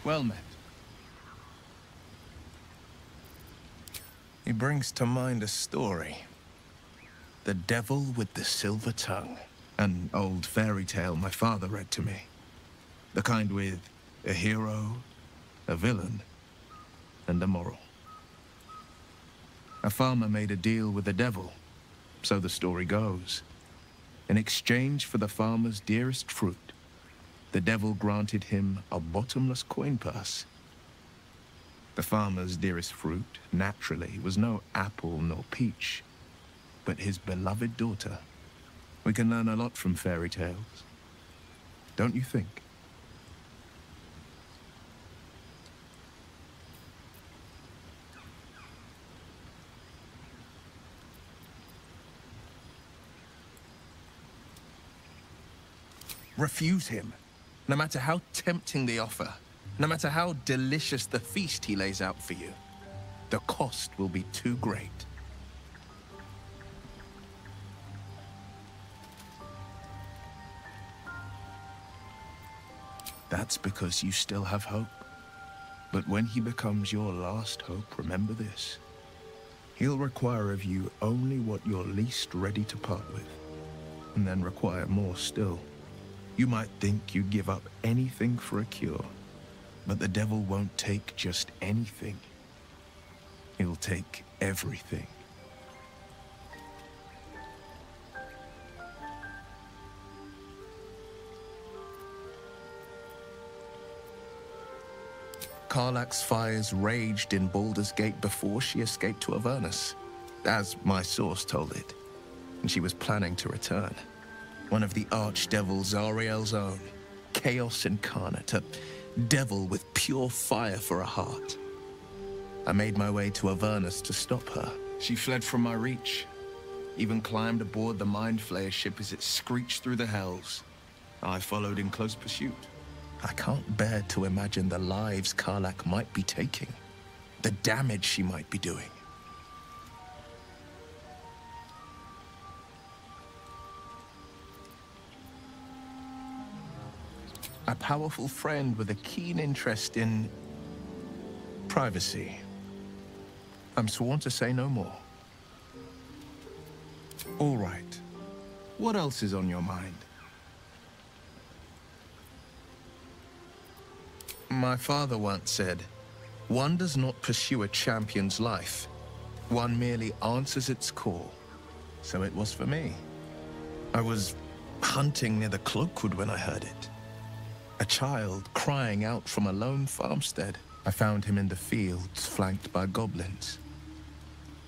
Well met. He brings to mind a story. The Devil with the Silver Tongue. An old fairy tale my father read to me. The kind with a hero, a villain, and a moral. A farmer made a deal with the devil, so the story goes. In exchange for the farmer's dearest fruit, the devil granted him a bottomless coin purse. The farmer's dearest fruit, naturally, was no apple nor peach, but his beloved daughter. We can learn a lot from fairy tales, don't you think? Refuse him, no matter how tempting the offer, no matter how delicious the feast he lays out for you. The cost will be too great. That's because you still have hope. But when he becomes your last hope, remember this. He'll require of you only what you're least ready to part with, and then require more still. You might think you'd give up anything for a cure, but the devil won't take just anything. He'll take everything. Karlach's fires raged in Baldur's Gate before she escaped to Avernus, as my source told it, and she was planning to return. One of the archdevils Zariel's own, chaos incarnate, a devil with pure fire for a heart. I made my way to Avernus to stop her. She fled from my reach, even climbed aboard the Mind Flayer ship as it screeched through the hells. I followed in close pursuit. I can't bear to imagine the lives Karlach might be taking, the damage she might be doing. A powerful friend with a keen interest in privacy. I'm sworn to say no more. All right. What else is on your mind? My father once said, one does not pursue a champion's life. One merely answers its call. So it was for me. I was hunting near the Cloakwood when I heard it. A child crying out from a lone farmstead. I found him in the fields, flanked by goblins.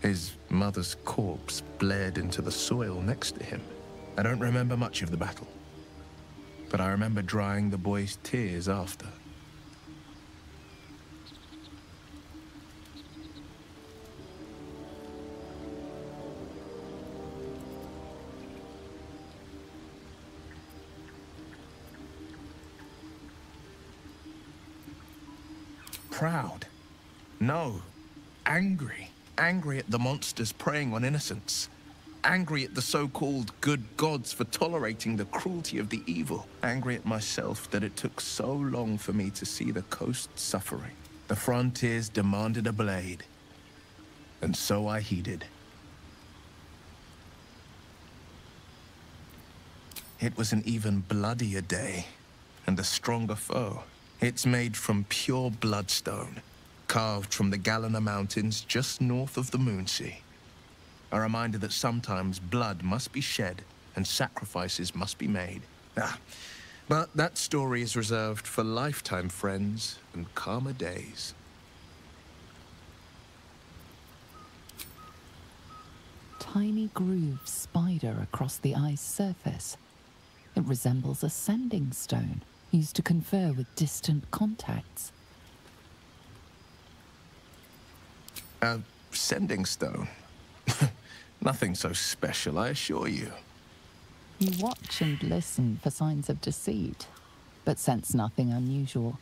His mother's corpse bled into the soil next to him. I don't remember much of the battle, but I remember drying the boy's tears after. Proud? No. Angry. Angry at the monsters preying on innocents. Angry at the so-called good gods for tolerating the cruelty of the evil. Angry at myself that it took so long for me to see the coast suffering. The frontiers demanded a blade. And so I heeded. It was an even bloodier day, and a stronger foe. It's made from pure bloodstone, carved from the Galena Mountains just north of the Moonsea. A reminder that sometimes blood must be shed and sacrifices must be made. But that story is reserved for lifetime friends and calmer days. Tiny grooves spider across the ice surface. It resembles a sending stone, used to confer with distant contacts. A sending stone? Nothing so special, I assure you. You watch and listen for signs of deceit, but sense nothing unusual.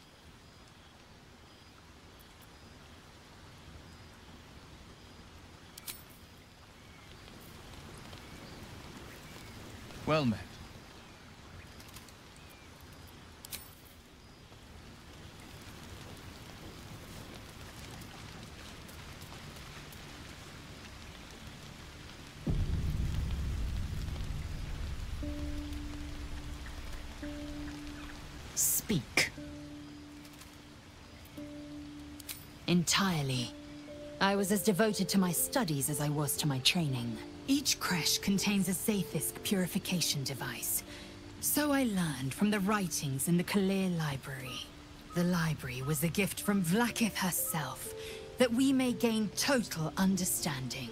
Well met. Speak. Entirely. I was as devoted to my studies as I was to my training. Each creche contains a Zaithisk purification device. So I learned from the writings in the Kalir Library. The library was a gift from Vlaakith herself, that we may gain total understanding.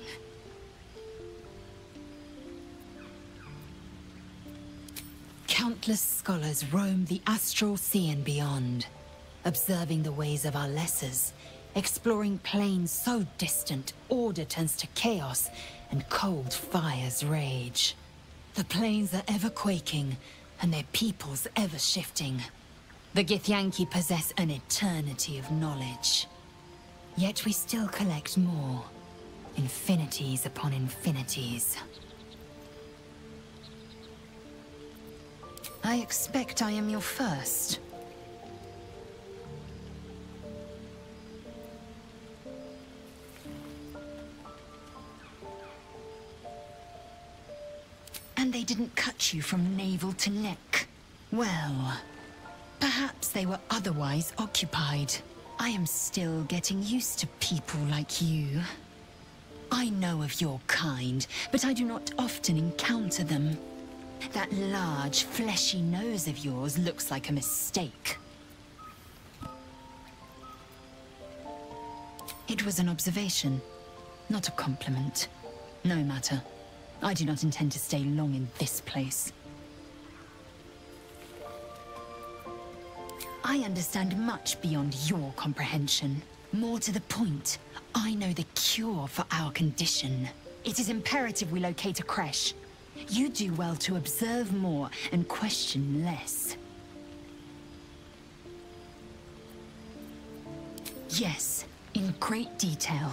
Countless scholars roam the astral sea and beyond, observing the ways of our lessers, exploring planes so distant, order turns to chaos, and cold fires rage. The planes are ever quaking, and their peoples ever shifting. The Githyanki possess an eternity of knowledge. Yet we still collect more. Infinities upon infinities. I expect I am your first. And they didn't cut you from navel to neck. Well, perhaps they were otherwise occupied. I am still getting used to people like you. I know of your kind, but I do not often encounter them. That large, fleshy nose of yours looks like a mistake. It was an observation, not a compliment. No matter. I do not intend to stay long in this place. I understand much beyond your comprehension. More to the point, I know the cure for our condition. It is imperative we locate a creche. You do well to observe more and question less. Yes, in great detail.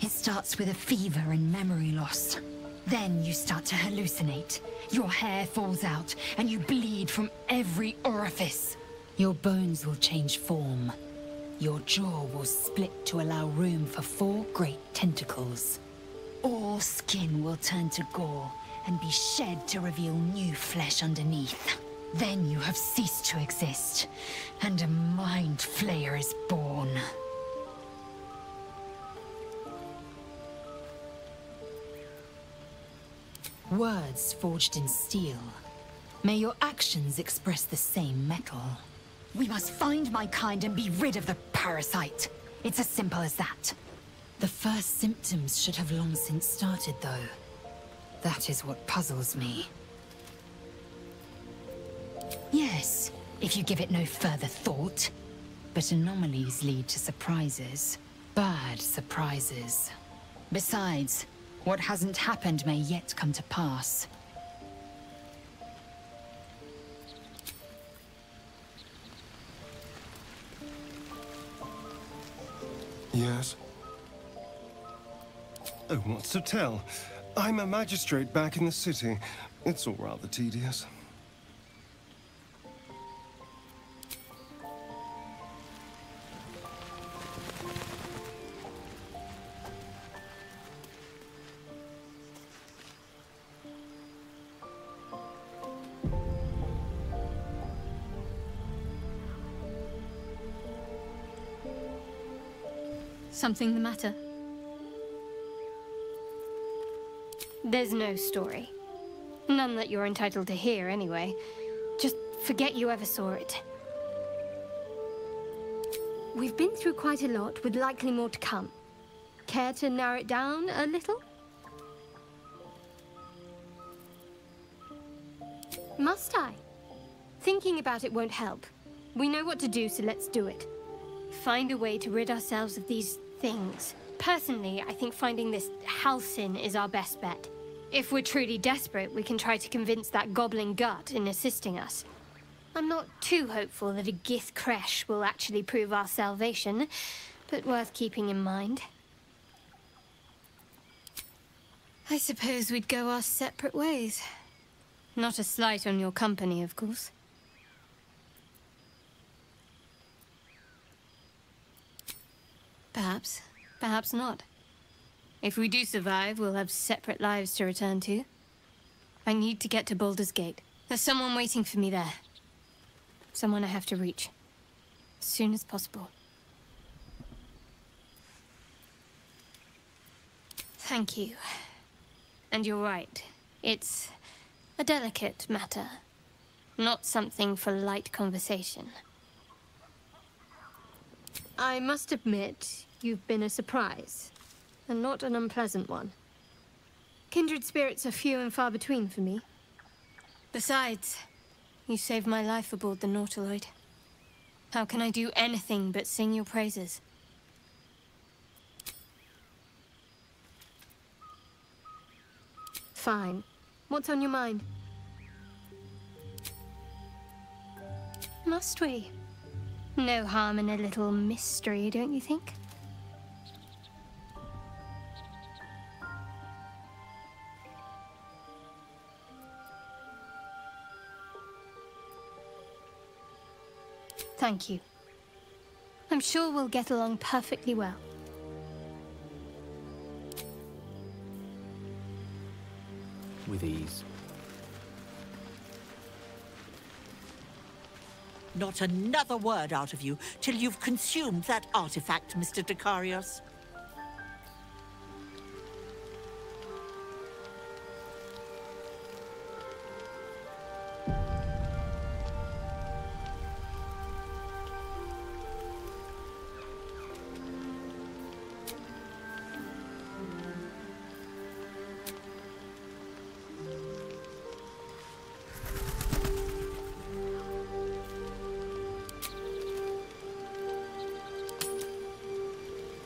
It starts with a fever and memory loss. Then you start to hallucinate. Your hair falls out, and you bleed from every orifice. Your bones will change form. Your jaw will split to allow room for 4 great tentacles. All skin will turn to gore, and be shed to reveal new flesh underneath. Then you have ceased to exist, and a mind flayer is born. Words forged in steel. May your actions express the same metal. We must find my kind and be rid of the parasite. It's as simple as that. The first symptoms should have long since started, though. That is what puzzles me. Yes, if you give it no further thought. But anomalies lead to surprises. Bad surprises. Besides, what hasn't happened may yet come to pass. Yes? Oh, what's to tell? I'm a magistrate back in the city. It's all rather tedious. Something the matter? There's no story. None that you're entitled to hear, anyway. Just forget you ever saw it. We've been through quite a lot, with likely more to come. Care to narrow it down a little? Must I? Thinking about it won't help. We know what to do, so let's do it. Find a way to rid ourselves of these things. Personally, I think finding this Halcyon is our best bet. If we're truly desperate, we can try to convince that goblin gut in assisting us. I'm not too hopeful that a Gith creche will actually prove our salvation, but worth keeping in mind. I suppose we'd go our separate ways. Not a slight on your company, of course. Perhaps. Perhaps not. If we do survive, we'll have separate lives to return to. I need to get to Baldur's Gate. There's someone waiting for me there. Someone I have to reach. As soon as possible. Thank you. And you're right. It's a delicate matter. Not something for light conversation. I must admit, you've been a surprise. And not an unpleasant one. Kindred spirits are few and far between for me. Besides, you saved my life aboard the Nautiloid. How can I do anything but sing your praises? Fine. What's on your mind? Must we? No harm in a little mystery, don't you think? Thank you. I'm sure we'll get along perfectly well. With ease. Not another word out of you till you've consumed that artifact, Mr. Dekarios.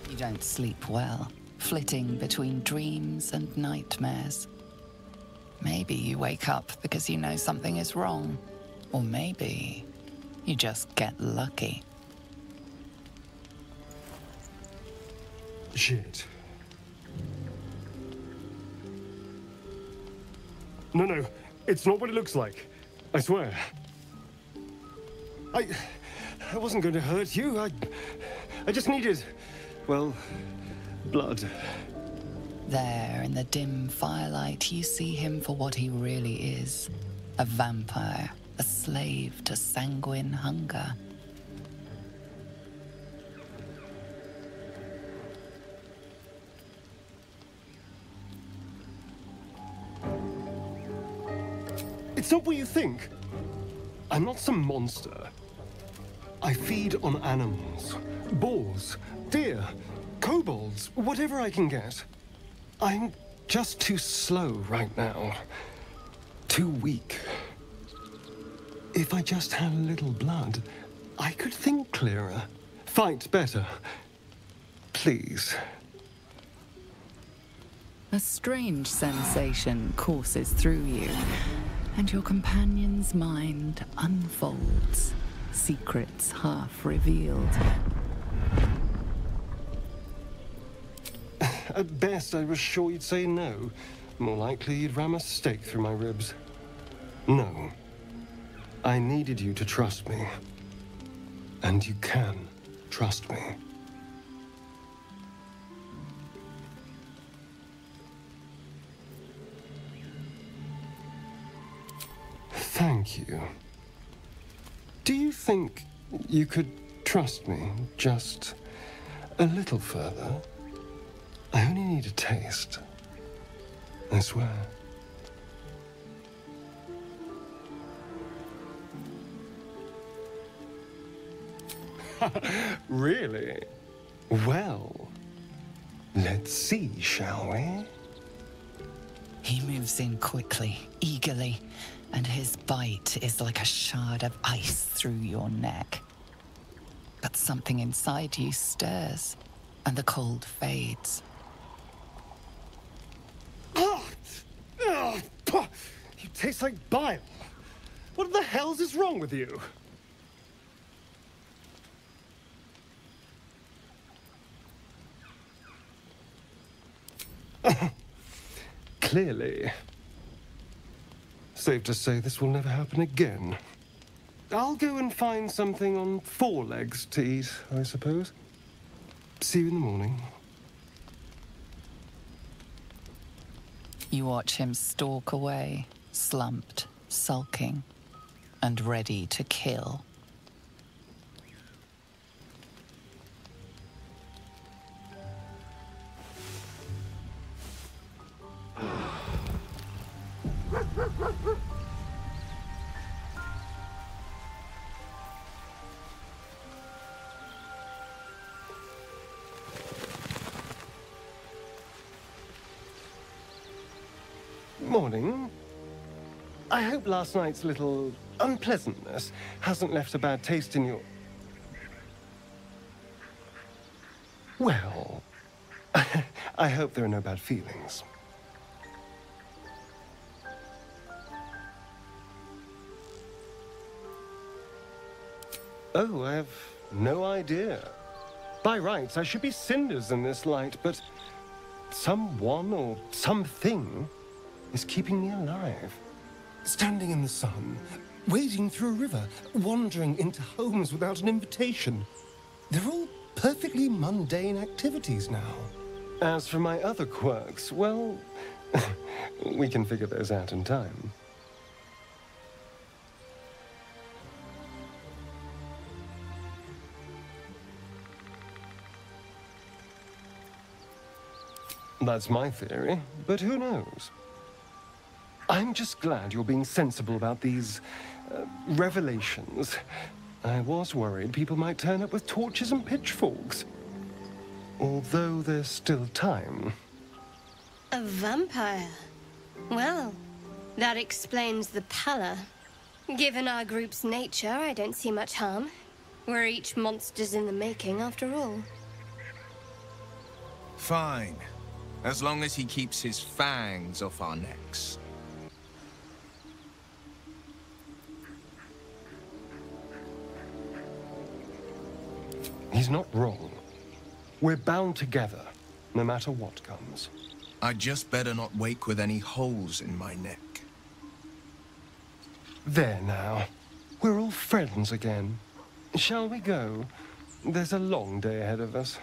You don't sleep well, flitting between dreams and nightmares. Maybe you wake up because you know something is wrong. Or maybe you just get lucky. Shit. No, it's not what it looks like. I swear. I wasn't going to hurt you. I just needed, well, blood. There, in the dim firelight, you see him for what he really is. A vampire, a slave to sanguine hunger. It's not what you think. I'm not some monster. I feed on animals. Boars, deer, kobolds, whatever I can get. I'm just too slow right now. Too weak. If I just had a little blood, I could think clearer, fight better. Please. A strange sensation courses through you, and your companion's mind unfolds, secrets half revealed. At best, I was sure you'd say no. More likely, you'd ram a stake through my ribs. No. I needed you to trust me. And you can trust me. Thank you. Do you think you could trust me just a little further? I only need a taste. I swear. Really? Well, let's see, shall we? He moves in quickly, eagerly, and his bite is like a shard of ice through your neck. But something inside you stirs, and the cold fades. You taste like bile. What the hell's is wrong with you? Clearly. Safe to say this will never happen again. I'll go and find something on 4 legs to eat, I suppose. See you in the morning. You watch him stalk away, slumped, sulking, and ready to kill Morning. I hope last night's little unpleasantness hasn't left a bad taste in your... Well, I hope there are no bad feelings. Oh, I have no idea. By rights, I should be cinders in this light, but someone or something is keeping me alive. Standing in the sun, wading through a river, wandering into homes without an invitation. They're all perfectly mundane activities now. As for my other quirks, well, we can figure those out in time. That's my theory, but who knows? I'm just glad you're being sensible about these revelations. I was worried people might turn up with torches and pitchforks. Although there's still time. A vampire? Well, that explains the pallor. Given our group's nature, I don't see much harm. We're each monsters in the making, after all. Fine. As long as he keeps his fangs off our necks. He's not wrong. We're bound together, no matter what comes. I'd just better not wake with any holes in my neck. There now. We're all friends again. Shall we go? There's a long day ahead of us.